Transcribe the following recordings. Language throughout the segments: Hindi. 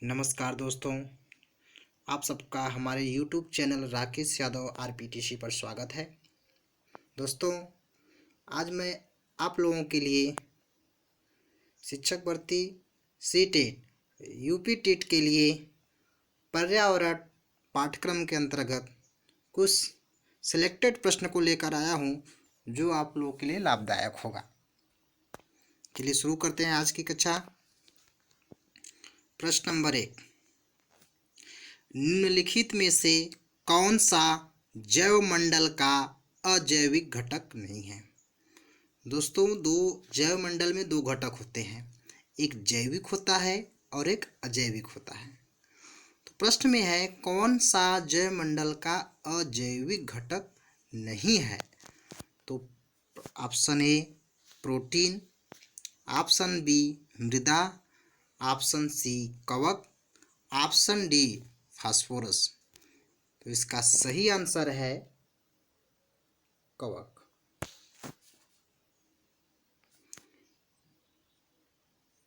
नमस्कार दोस्तों, आप सबका हमारे YouTube चैनल राकेश यादव आरपीटीसी पर स्वागत है। दोस्तों, आज मैं आप लोगों के लिए शिक्षक भर्ती सीटेट यूपी टेट के लिए पर्यावरण पाठ्यक्रम के अंतर्गत कुछ सिलेक्टेड प्रश्न को लेकर आया हूं, जो आप लोगों के लिए लाभदायक होगा। चलिए शुरू करते हैं आज की कक्षा। प्रश्न नंबर 1, निम्नलिखित में से कौन सा जैव मंडल का अजैविक घटक नहीं है? दोस्तों, जैव मंडल में दो घटक होते हैं, एक जैविक होता है और एक अजैविक होता है। तो प्रश्न में है कौन सा जैव मंडल का अजैविक घटक नहीं है? तो option A protein, option B मृदा, ऑप्शन सी कवक, ऑप्शन डी फास्फोरस। तो इसका सही आंसर है कवक।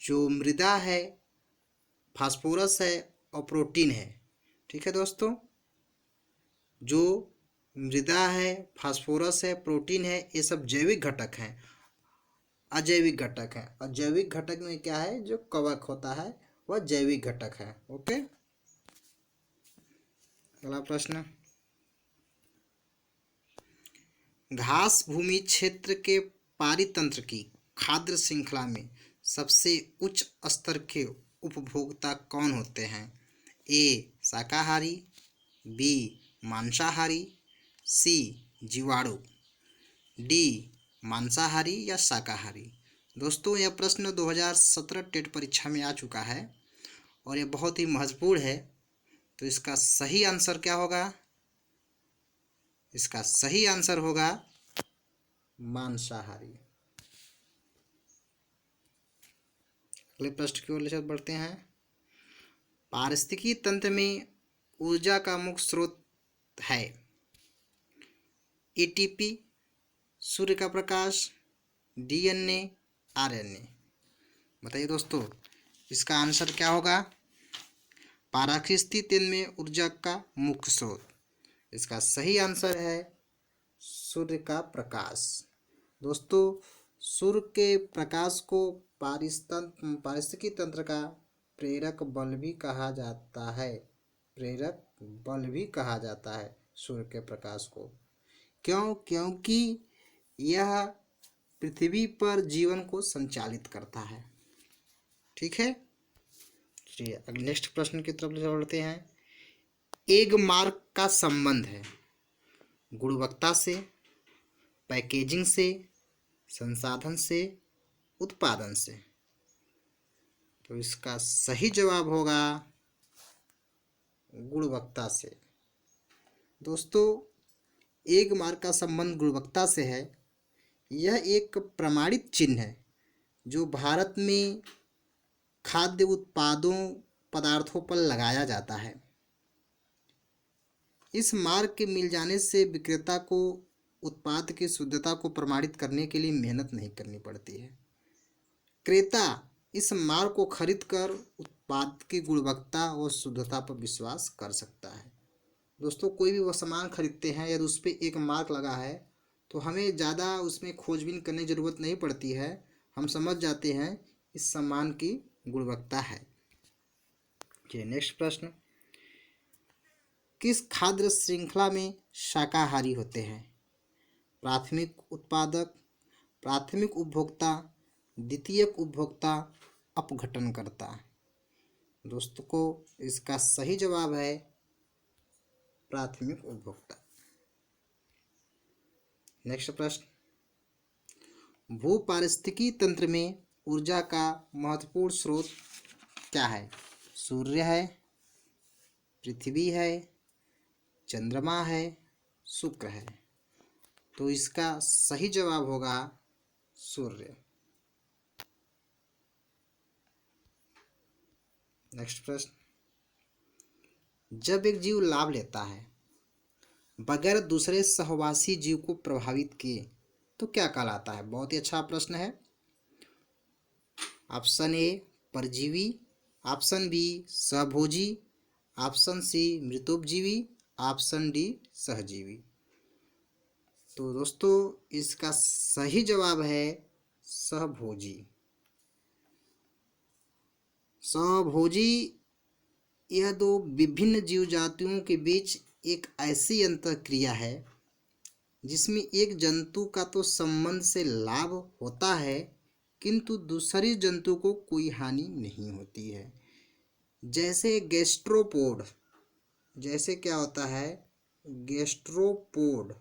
जो मृदा है, फास्फोरस है और प्रोटीन है। ठीक है दोस्तों, जो मृदा है, फास्फोरस है, प्रोटीन है, ये सब जैविक घटक हैं। अजैविक घटक है, और जैविक घटक में क्या है, जो कवक होता है वह जैविक घटक है। ओके, अगला प्रश्न, घास भूमि क्षेत्र के पारितंत्र की खाद्य श्रृंखला में सबसे उच्च स्तर के उपभोक्ता कौन होते हैं? ए शाकाहारी, बी मांसाहारी, सी जीवाणु, डी मांसाहारी या शाकाहारी। दोस्तों, यह प्रश्न 2017 टेट परीक्षा में आ चुका है और यह बहुत ही महत्वपूर्ण है। तो इसका सही आंसर क्या होगा? इसका सही आंसर होगा मांसाहारी। अगले प्रश्न की ओर बढ़ते हैं। पारिस्थितिकी तंत्र में ऊर्जा का मुख्य स्रोत है एटीपी, सूर्य का प्रकाश, डीएनए, आरएनए। बताइए दोस्तों, इसका आंसर क्या होगा? पारिस्थितिकी तंत्र में ऊर्जा का मुख्य स्रोत, इसका सही आंसर है सूर्य का प्रकाश। दोस्तों, सूर्य के प्रकाश को पारिस्थितिकी तंत्र का प्रेरक बल भी कहा जाता है। प्रेरक बल भी कहा जाता है सूर्य के प्रकाश को। क्यों? क्योंकि यह पृथ्वी पर जीवन को संचालित करता है। ठीक है, चलिए अगले नेक्स्ट प्रश्न की तरफ बढ़ते हैं। एग मार्क का संबंध है गुणवत्ता से, पैकेजिंग से, संसाधन से, उत्पादन से। तो इसका सही जवाब होगा गुणवत्ता से। दोस्तों, एग मार्क का संबंध गुणवत्ता से है। यह एक प्रमाणित चिन्ह है जो भारत में खाद्य पदार्थों पर लगाया जाता है। इस मार्क के मिल जाने से विक्रेता को उत्पाद की शुद्धता को प्रमाणित करने के लिए मेहनत नहीं करनी पड़ती है। क्रेता इस मार्क को खरीदकर उत्पाद की गुणवत्ता और शुद्धता पर विश्वास कर सकता है। दोस्तों, कोई भी वह सामान खरीदते हैं, यदि उस पर एक मार्क लगा है तो हमें ज़्यादा उसमें खोजबीन करने की ज़रूरत नहीं पड़ती है। हम समझ जाते हैं इस सामान की गुणवत्ता है। चलिए नेक्स्ट प्रश्न, किस खाद्य श्रृंखला में शाकाहारी होते हैं? प्राथमिक उत्पादक, प्राथमिक उपभोक्ता, द्वितीयक उपभोक्ता, अपघटनकर्ता। दोस्तों को इसका सही जवाब है प्राथमिक उपभोक्ता। नेक्स्ट प्रश्न, भूपारिस्थितिकी तंत्र में ऊर्जा का महत्वपूर्ण स्रोत क्या है? सूर्य है, पृथ्वी है, चंद्रमा है, शुक्र है। तो इसका सही जवाब होगा सूर्य। नेक्स्ट प्रश्न, जब एक जीव लाभ लेता है बगैर दूसरे सहवासी जीव को प्रभावित किए तो क्या कहलाता है? बहुत ही अच्छा प्रश्न है। ऑप्शन ए परजीवी, ऑप्शन बी सहभोजी, ऑप्शन सी मृतोपजीवी, ऑप्शन डी सहजीवी। तो दोस्तों इसका सही जवाब है सहभोजी। सहभोजी यह दो विभिन्न जीव जातियों के बीच एक ऐसी अंतःक्रिया है जिसमें एक जंतु का तो संबंध से लाभ होता है किंतु दूसरी जंतु को कोई हानि नहीं होती है। जैसे गैस्ट्रोपोड, जैसे क्या होता है गैस्ट्रोपोड,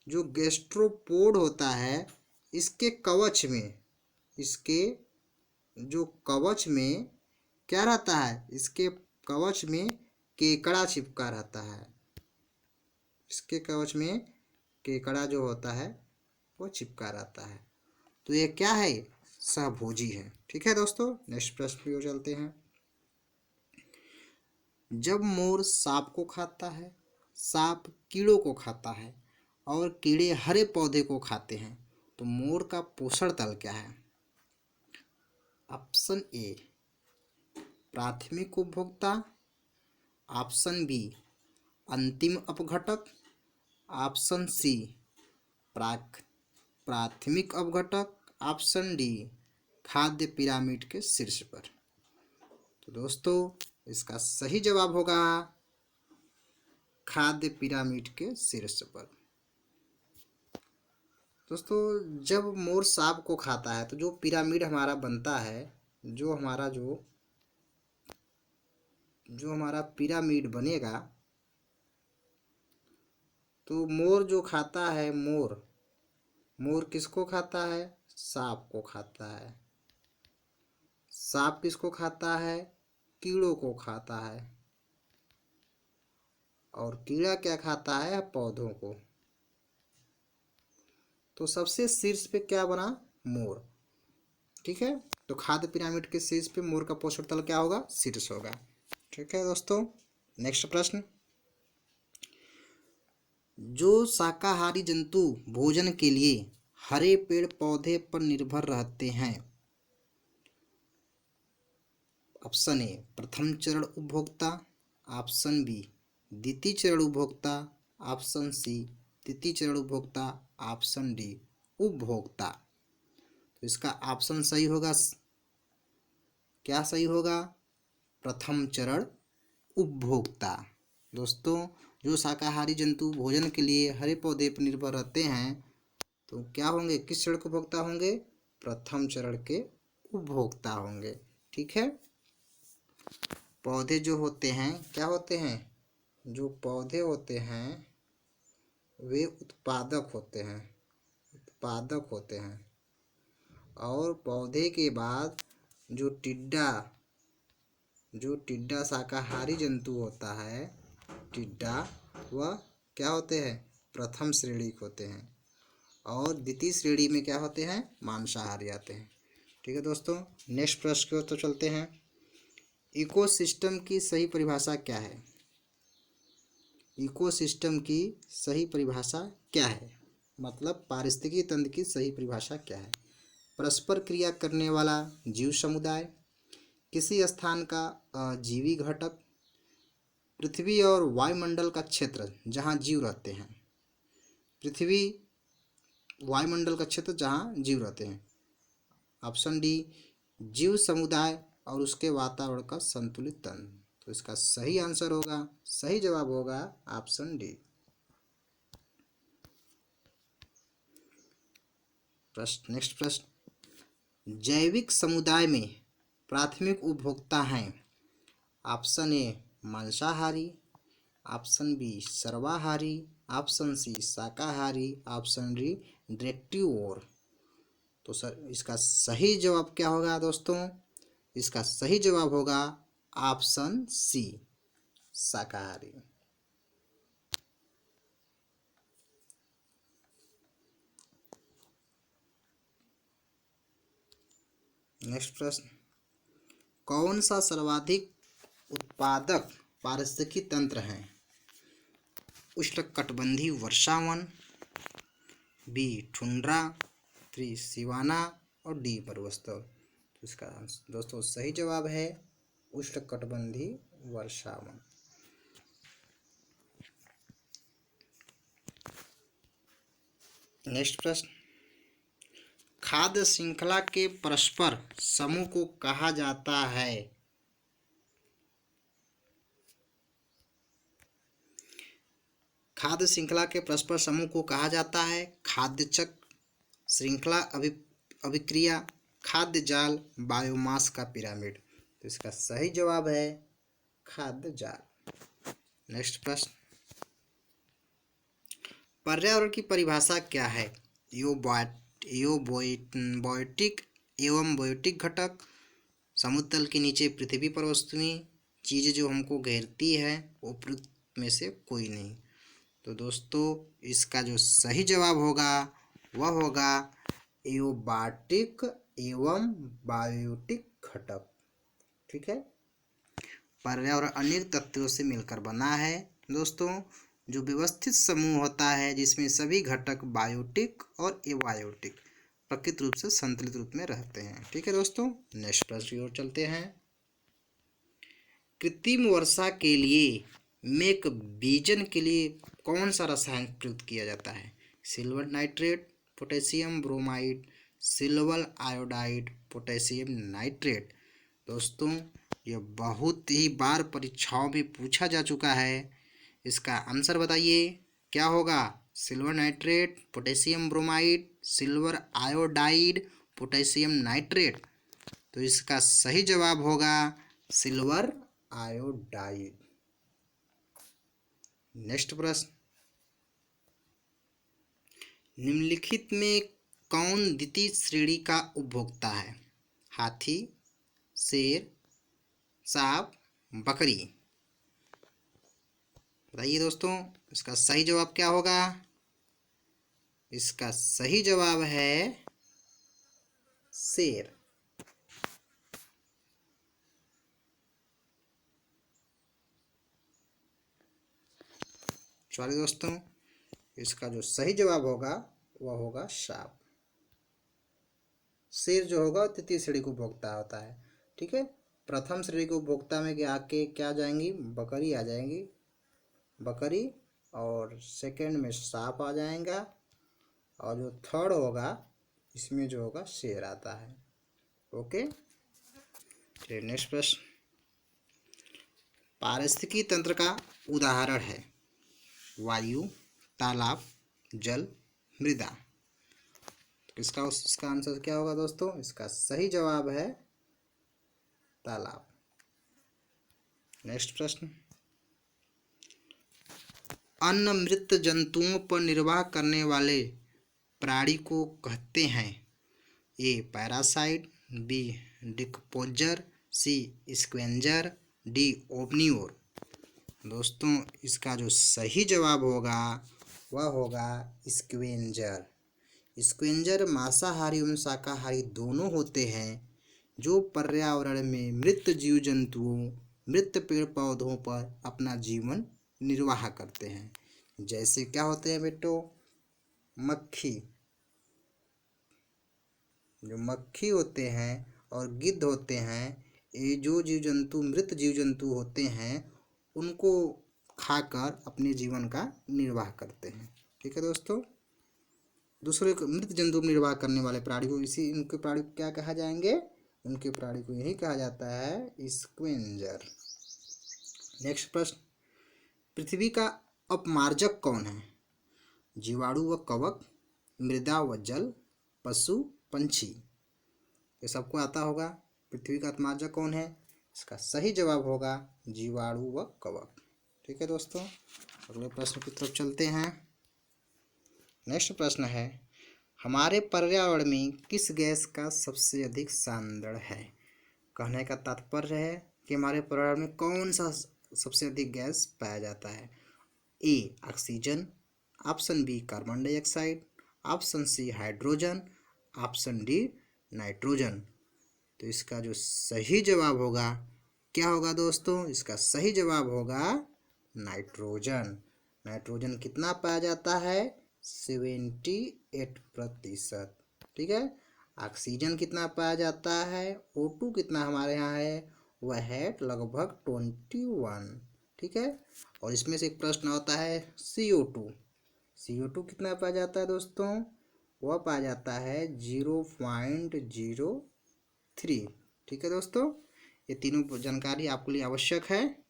जो गैस्ट्रोपोड होता है इसके कवच में, इसके जो कवच में क्या रहता है, इसके कवच में केकड़ा चिपका रहता है, इसके कवच में केकड़ा जो होता है वो चिपका रहता है। तो ये क्या है, सहभोजी है। ठीक है दोस्तों, नेक्स्ट प्रश्न की ओर चलते हैं। जब मोर सांप को खाता है, सांप कीड़ों को खाता है और कीड़े हरे पौधे को खाते हैं, तो मोर का पोषण तल क्या है? ऑप्शन ए प्राथमिक उपभोक्ता, ऑप्शन बी अंतिम अपघटक, ऑप्शन सी प्राथमिक अपघटक, ऑप्शन डी खाद्य पिरामिड के शीर्ष पर। तो दोस्तों इसका सही जवाब होगा खाद्य पिरामिड के शीर्ष पर। दोस्तों जब मोर सांप को खाता है तो जो पिरामिड हमारा बनता है, जो हमारा पिरामिड बनेगा, तो मोर जो खाता है, मोर किसको खाता है? सांप को खाता है। सांप किसको खाता है? कीड़ों को खाता है। और कीड़ा क्या खाता है? पौधों को। तो सबसे शीर्ष पे क्या बना? मोर। ठीक है, तो खाद्य पिरामिड के शीर्ष पे मोर का पोषण तल क्या होगा? शीर्ष होगा। ठीक है दोस्तों, नेक्स्ट प्रश्न। जो शाकाहारी जंतु भोजन के लिए हरे पेड़ पौधे पर निर्भर रहते हैं, ऑप्शन ए प्रथम चरण उपभोक्ता, ऑप्शन बी द्वितीय चरण उपभोक्ता, ऑप्शन सी तृतीय चरण उपभोक्ता, ऑप्शन डी उपभोक्ता। तो इसका ऑप्शन सही होगा, क्या सही होगा? प्रथम चरण उपभोक्ता। दोस्तों जो शाकाहारी जंतु भोजन के लिए हरे पौधे पर निर्भर रहते हैं तो क्या होंगे, किस चरण के उपभोक्ता होंगे? प्रथम चरण के उपभोक्ता होंगे। ठीक है, पौधे जो होते हैं क्या होते हैं? जो पौधे होते हैं वे उत्पादक होते हैं, उत्पादक होते हैं। और पौधे के बाद जो टिड्डा शाकाहारी जंतु होता है, टिड्डा, वह क्या होते हैं? प्रथम श्रेणी के होते हैं। और द्वितीय श्रेणी में क्या होते हैं? मांसाहारी आते हैं। ठीक है दोस्तों, नेक्स्ट प्रश्न की ओर तो चलते हैं। इकोसिस्टम की सही परिभाषा क्या है? इकोसिस्टम की सही परिभाषा क्या है? मतलब पारिस्थितिकी तंत्र की सही परिभाषा क्या है? परस्पर क्रिया करने वाला जीव समुदाय, किसी स्थान का अजीवी घटक, पृथ्वी और वायुमंडल का क्षेत्र जहाँ जीव रहते हैं, पृथ्वी वायुमंडल का क्षेत्र जहाँ जीव रहते हैं, ऑप्शन डी जीव समुदाय और उसके वातावरण का संतुलित तंत्र। तो इसका सही आंसर होगा, सही जवाब होगा ऑप्शन डी। प्रश्न, नेक्स्ट प्रश्न। जैविक समुदाय में प्राथमिक उपभोक्ता हैं, ऑप्शन ए मांसाहारी, ऑप्शन बी सर्वाहारी, ऑप्शन सी शाकाहारी, ऑप्शन डी डायरेक्टिवोर। तो सर इसका सही जवाब क्या होगा दोस्तों? इसका सही जवाब होगा ऑप्शन सी शाकाहारी। नेक्स्ट प्रश्न। कौन सा सर्वाधिक उत्पादक पारिस्थितिकी तंत्र है? उष्णकटिबंधीय वर्षावन, बी टुंड्रा, थ्री सिवाना और डी मरुस्थल। तो इसका दोस्तों सही जवाब है उष्णकटिबंधीय वर्षावन। नेक्स्ट प्रश्न, खाद्य श्रृंखला के परस्पर समूह को कहा जाता है? खाद्य श्रृंखला के परस्पर समूह को कहा जाता है खाद्य चक्र, श्रृंखला अभिक्रिया, खाद्य जाल, बायोमास का पिरामिड। तो इसका सही जवाब है खाद्य जाल। नेक्स्ट प्रश्न, पर्यावरण की परिभाषा क्या है? बायोटिक एवं बायोटिक घटक, समुद्र तल के नीचे पृथ्वी पर वस्तुएं, चीज़ें जो हमको घेरती है, उपरोक्त में से कोई नहीं। तो दोस्तों इसका जो सही जवाब होगा वह होगा एओबाटिक एवं बायोटिक घटक। ठीक है, पर्यावरण अनेक तत्वों से मिलकर बना है दोस्तों, जो व्यवस्थित समूह होता है जिसमें सभी घटक बायोटिक और एबायोटिक प्रकृति रूप से संतुलित रूप में रहते हैं। ठीक है दोस्तों, नेक्स्ट प्रश्न की ओर चलते हैं। कृत्रिम वर्षा के लिए मेक बीजन के लिए कौन सा रसायन प्रयुक्त किया जाता है? Silver nitrate, potassium bromide, silver iodide, potassium nitrate. दोस्तों यह बहुत ही बार परीक्षाओं में पूछा जा चुका है, इसका आंसर बताइए क्या होगा? Silver nitrate, potassium bromide, silver iodide, potassium nitrate. तो इसका सही जवाब होगा सिल्वर आयोडाइड। नेक्स्ट प्रश्न, निम्नलिखित में कौन द्वितीय श्रेणी का उपभोक्ता है? हाथी, शेर, सांप, बकरी। बताइए दोस्तों इसका सही जवाब क्या होगा? इसका सही जवाब है शेर। चलिए दोस्तों इसका जो सही जवाब होगा वह होगा सांप। शेर जो होगा तृतीय श्रेणी को उपभोक्ता होता है। ठीक है, प्रथम श्रेणी को उपभोक्ता में आके क्या जाएंगी? बकरी आ जाएंगी, बकरी, और सेकंड में सांप आ जाएगा, और जो थर्ड होगा इसमें जो होगा शेर आता है। ओके, चलिए नेक्स्ट प्रश्न, पारिस्थितिकी तंत्र का उदाहरण है वायु, तालाब, जल, मृदा। तो इसका आंसर क्या होगा दोस्तों? इसका सही जवाब है तालाब। नेक्स्ट प्रश्न, अन्य मृत जंतुओं पर निर्वाह करने वाले प्राणी को कहते हैं? A parasite, B decomposer, C scavenger, D omnivore. दोस्तों इसका जो सही जवाब होगा वह होगा स्क्वेंजर। स्क्वेंजर मांसाहारी एवं शाकाहारी दोनों होते हैं जो पर्यावरण में मृत जीव जंतुओं, मृत पेड़ पौधों पर अपना जीवन निर्वाह करते हैं। जैसे क्या होते हैं बेटो? मक्खी, जो मक्खी होते हैं और गिद्ध होते हैं, ये जो जीव जंतु मृत जीव जंतु होते हैं उनको खाकर अपने जीवन का निर्वाह करते हैं। ठीक है दोस्तों, दूसरे को मृत जंतु निर्वाह करने वाले प्राणी को इनके प्राणी को क्या कहा जाएंगे? उनके प्राणी को यही कहा जाता है स्क्वेंजर। नेक्स्ट प्रश्न, पृथ्वी का अपमार्जक कौन है? जीवाणु व कवक, मृदा व जल, पशु, पंछी। ये सबको आता होगा। पृथ्वी का अपमार्जक कौन है? इसका सही जवाब होगा जीवाणु व कवक। ठीक है दोस्तों, अगले प्रश्न की तरफ चलते हैं। नेक्स्ट प्रश्न है, हमारे पर्यावरण में किस गैस का सबसे अधिक सांद्रण है? कहने का तात्पर्य है कि हमारे पर्यावरण में कौन सा सबसे अधिक गैस पाया जाता है? A oxygen, option B carbon dioxide, option C hydrogen, option D nitrogen. तो इसका जो सही जवाब होगा क्या होगा दोस्तों? इसका सही जवाब होगा नाइट्रोजन। नाइट्रोजन कितना पाया जाता है? 78%। ठीक है, ऑक्सीजन कितना पाया जाता है, O2 कितना हमारे यहाँ है, वह है लगभग 21। ठीक है। और इसमें से एक प्रश्न होता है CO2। CO2 कितना पाया जाता है दोस्तों, वह पाया जाता है 0.03। ठीक है दोस्तों, ये तीनों जानकारी आपके लिए आवश्यक है।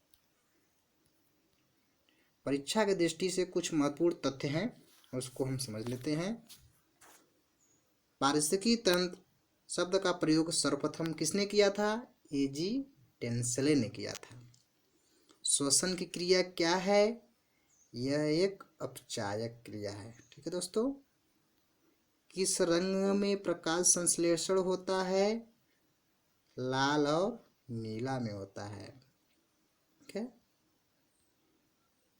परीक्षा की दृष्टि से कुछ महत्वपूर्ण तथ्य हैं, उसको हम समझ लेते हैं। पारिस्थितिकी तंत्र शब्द का प्रयोग सर्वप्रथम किसने किया था, A.G. टेंसले ने किया था। श्वसन की क्रिया क्या है, यह एक अपचायक क्रिया है। ठीक है दोस्तों। किस रंग में प्रकाश संश्लेषण होता है, लाल और नीला में होता है। ठीक है।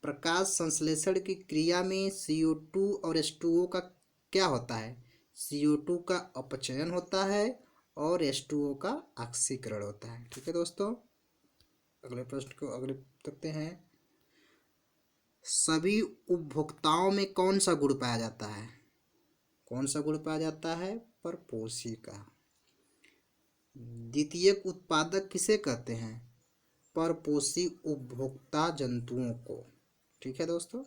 प्रकाश संश्लेषण की क्रिया में CO2 और H2O का क्या होता है, CO2 का अपचयन होता है और H2O का ऑक्सीकरण होता है। ठीक है दोस्तों। अगले प्रश्न को अगले देखते हैं। सभी उपभोक्ताओं में कौन सा गुण पाया जाता है, कौन सा गुण पाया जाता है, परपोषी का। द्वितीयक उत्पादक किसे कहते हैं, परपोषी उपभोक्ता जंतुओं को। ठीक है दोस्तों।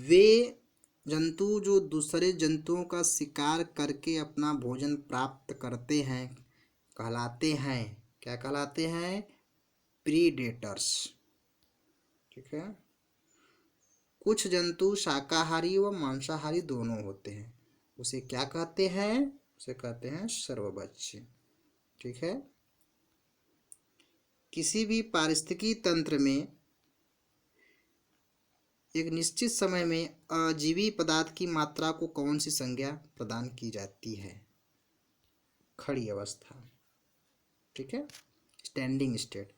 वे जंतु जो दूसरे जंतुओं का शिकार करके अपना भोजन प्राप्त करते हैं कहलाते हैं, क्या कहलाते हैं, प्रीडेटर्स। ठीक है। कुछ जंतु शाकाहारी व मांसाहारी दोनों होते हैं, उसे क्या कहते हैं, उसे कहते हैं सर्वभक्षी। ठीक है। किसी भी पारिस्थितिकी तंत्र में एक निश्चित समय में अजीवी पदार्थ की मात्रा को कौन सी संज्ञा प्रदान की जाती है, खड़ी अवस्था। ठीक है, स्टैंडिंग स्टेट।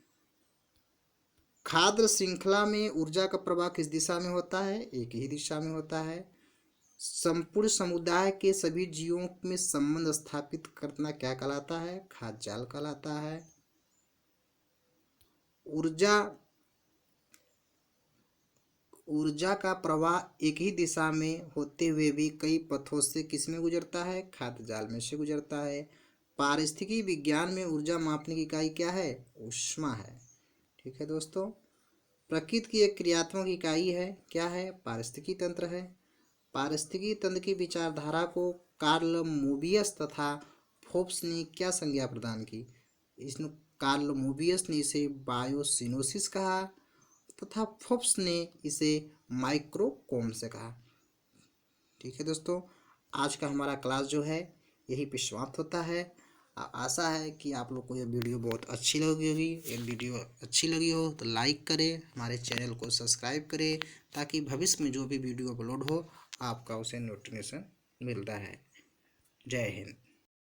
खाद्य श्रृंखला में ऊर्जा का प्रवाह किस दिशा में होता है, एक ही दिशा में होता है। संपूर्ण समुदाय के सभी जीवों में संबंध स्थापित करना क्या कहलाता है, खाद्य जाल कहलाता है। ऊर्जा का प्रवाह एक ही दिशा में होते हुए भी कई पथों से किस में गुजरता है, खाद्य जाल में से गुजरता है। पारिस्थितिकी विज्ञान में ऊर्जा मापने की इकाई क्या है, ऊष्मा है। ठीक है दोस्तों। प्रकृति की एक क्रियात्मक इकाई है, क्या है, पारिस्थितिकी तंत्र है। पारिस्थितिकी तंत्र की विचारधारा को कार्ल मोबियस तथा फोप्स ने क्या संज्ञा प्रदान की, इसने कार्ल मोबियस ने इसे बायोसिनोसिस कहा तथा फोप्स ने इसे माइक्रोकोम से कहा। ठीक है दोस्तों, आज का हमारा क्लास जो है यही पे समाप्त होता है। आशा है कि आप लोग को ये वीडियो बहुत अच्छी लगी होगी। एक वीडियो अच्छी लगी हो तो लाइक करें, हमारे चैनल को सब्सक्राइब करें, ताकि भविष्य में जो भी वीडियो अपलोड हो आपका उसे नोटिफिकेशन मिलता है। जय हिंद।